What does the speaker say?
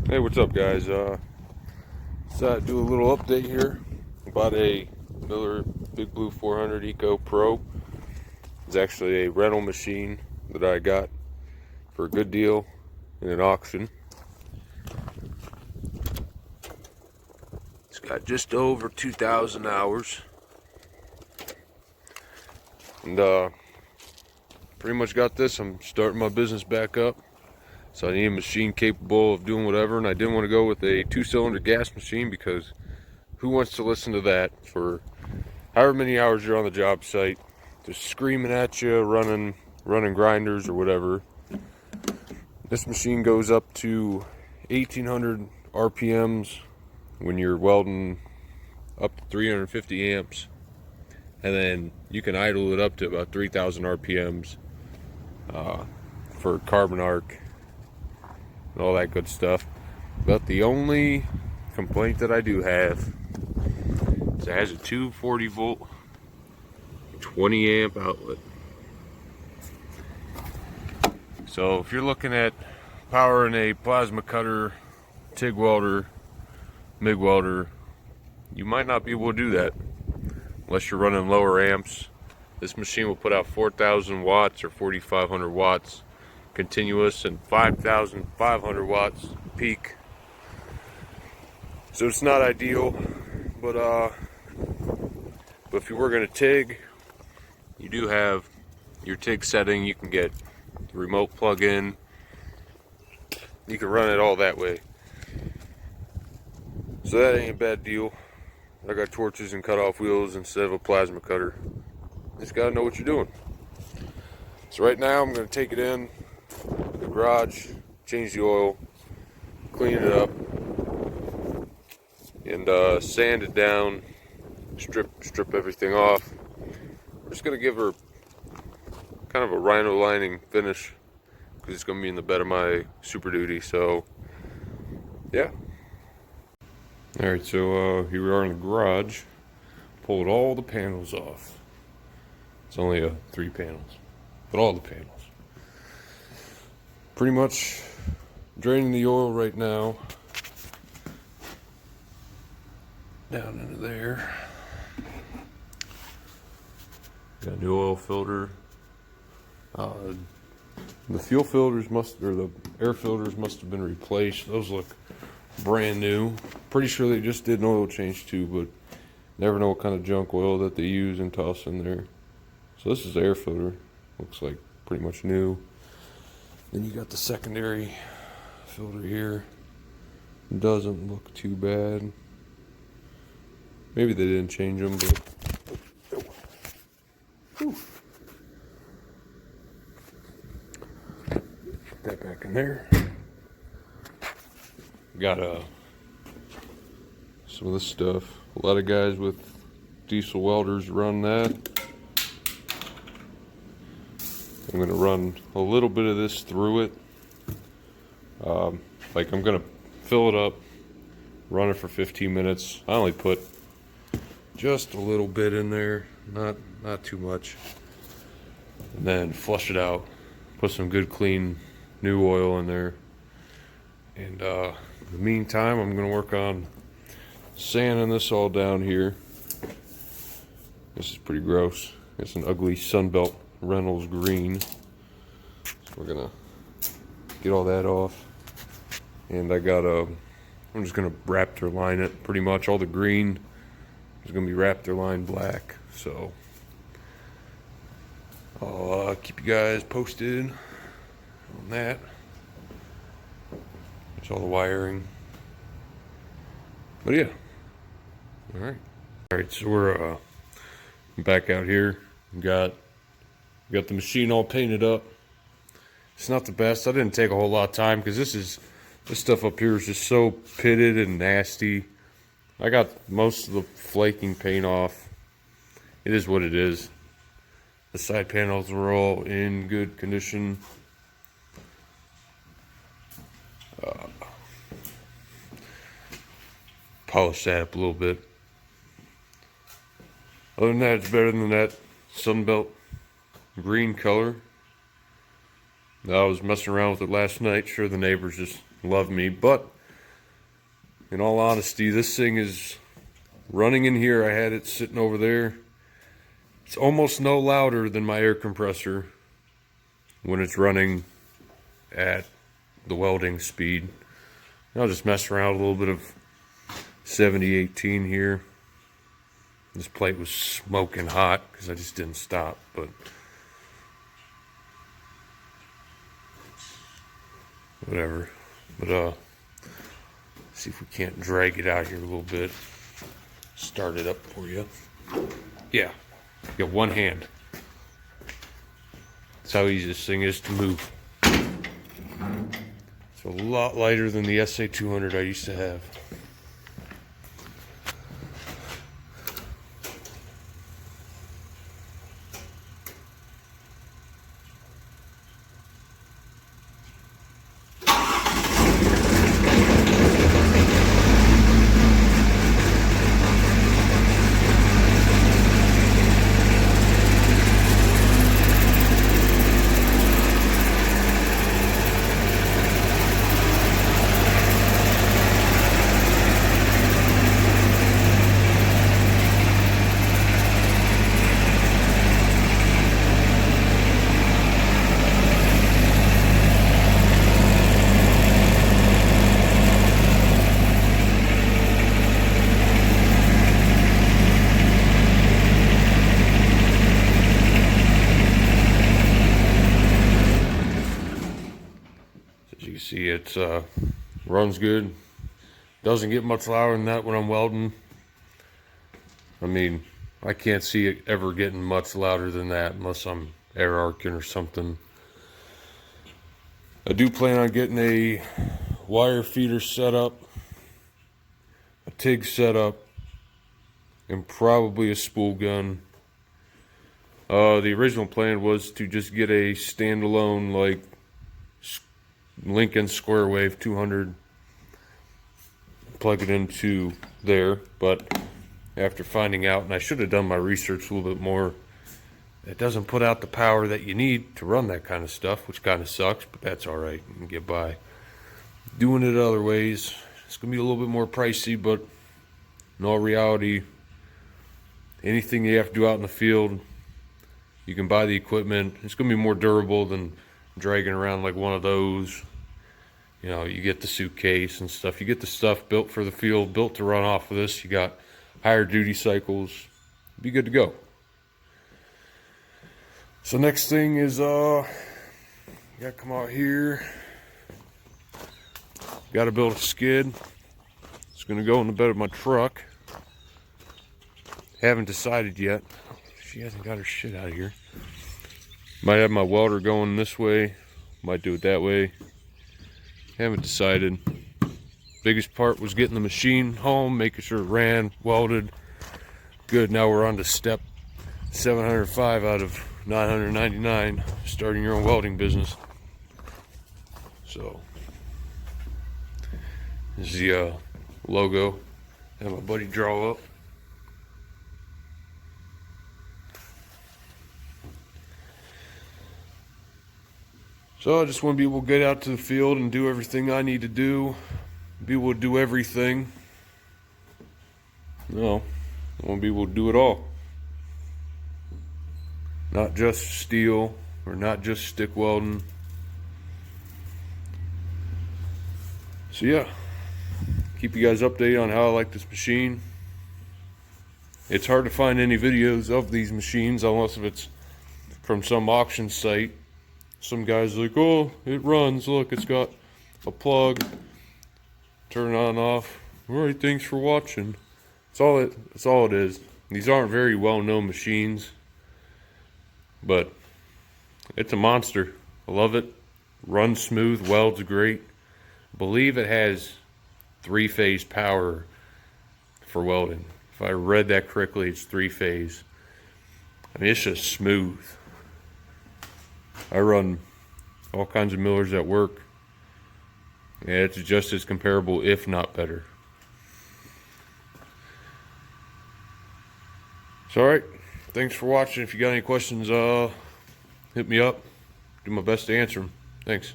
Hey, what's up, guys? Decided to do a little update here about a Miller Big Blue 400 Eco Pro. It's actually a rental machine that I got for a good deal in an auction. It's got just over 2,000 hours, and pretty much got this. I'm starting my business back up, so I need a machine capable of doing whatever, and I didn't want to go with a 2-cylinder gas machine because who wants to listen to that for however many hours you're on the job site, just screaming at you, running grinders or whatever. This machine goes up to 1,800 RPMs when you're welding up to 350 amps, and then you can idle it up to about 3,000 RPMs for carbon arc and all that good stuff. But the only complaint that I do have is it has a 240 volt 20 amp outlet. So if you're looking at powering a plasma cutter, TIG welder, MIG welder, you might not be able to do that unless you're running lower amps. This machine will put out 4,000 watts or 4,500 watts continuous and 5,500 watts peak. So it's not ideal, but if you were going to TIG, you do have your TIG setting. You can get the remote plug-in. You can run it all that way. So that ain't a bad deal. I got torches and cut-off wheels instead of a plasma cutter. Just gotta know what you're doing. So right now I'm gonna take it in the garage, change the oil, clean it up, and sand it down, strip everything off. I'm just gonna give her kind of a rhino lining finish because it's gonna be in the bed of my Super Duty. So yeah. All right, so here we are in the garage. Pulled all the panels off. It's only 3 panels, but all the panels. Pretty much draining the oil right now down into there. Got a new oil filter. The fuel filters the air filters must have been replaced. Those look brand new. Pretty sure they just did an oil change too, but never know what kind of junk oil that they use and toss in there. So this is the air filter. Looks like pretty much new. Then you got the secondary filter here. Doesn't look too bad. Maybe they didn't change them, but put that back in there. Got some of this stuff. A lot of guys with diesel welders run that. I'm going to run a little bit of this through it. Like I'm going to fill it up, run it for 15 minutes. I only put just a little bit in there, not too much. And then flush it out. Put some good clean new oil in there. And in the meantime, I'm going to work on sanding this all down here. This is pretty gross. It's an ugly Sunbelt Reynolds green. So we're gonna get all that off. And I'm just gonna Raptor line it. Pretty much all the green is gonna be Raptor line black. So I'll keep you guys posted on that. There's all the wiring. But yeah. Alright, so we're back out here. Got the machine all painted up. It's not the best. I didn't take a whole lot of time because this stuff up here is just so pitted and nasty. I got most of the flaking paint off. It is what it is. The side panels were all in good condition. Polish that up a little bit. Other than that, it's better than that Sunbelt green color. I was messing around with it last night. Sure, the neighbors just love me, but in all honesty, this thing is running in here. I had it sitting over there. It's almost no louder than my air compressor when it's running at the welding speed. I'll just mess around with a little bit of 7018 here. This plate was smoking hot because I just didn't stop, but whatever. But see if we can't drag it out here a little bit. Start it up for you. Yeah, you got one hand. That's how easy this thing is to move. It's a lot lighter than the SA200 I used to have. See, it runs good. Doesn't get much louder than that when I'm welding. I mean, I can't see it ever getting much louder than that unless I'm air arcing or something. I do plan on getting a wire feeder set up, a TIG setup, and probably a spool gun. The original plan was to just get a standalone, like, Lincoln Square Wave 200, plug it into there, but after finding out, and I should have done my research a little bit more, it doesn't put out the power that you need to run that kind of stuff, which kind of sucks, but that's all right, you can get by. Doing it other ways, it's going to be a little bit more pricey, but in all reality, anything you have to do out in the field, you can buy the equipment. It's going to be more durable than dragging around like one of those. You know, you get the suitcase and stuff. You get the stuff built for the field, built to run off of this. You got higher duty cycles. Be good to go. So next thing is you gotta come out here. Gotta build a skid. It's gonna go in the bed of my truck. Haven't decided yet. She hasn't got her shit out of here. Might have my welder going this way, might do it that way. Haven't decided. Biggest part was getting the machine home, making sure it ran, welded. Good, now we're on to step 705 out of 999, starting your own welding business. So, this is the logo. Have my buddy draw up. So I just want to be able to get out to the field and do everything I need to do. Be able to do everything. No, I want to be able to do it all. Not just steel or not just stick welding. So yeah, keep you guys updated on how I like this machine. It's hard to find any videos of these machines unless if it's from some auction site. Some guy's like, oh, it runs, look, it's got a plug, turn it on, off. All right, thanks for watching. That's all it is. These aren't very well-known machines, but it's a monster. I love it. Runs smooth, welds great. I believe it has 3-phase power for welding. If I read that correctly, it's 3-phase. I mean, it's just smooth. I run all kinds of millers at work, and it's just as comparable, if not better. So, alright, thanks for watching. If you got any questions, hit me up. Do my best to answer them. Thanks.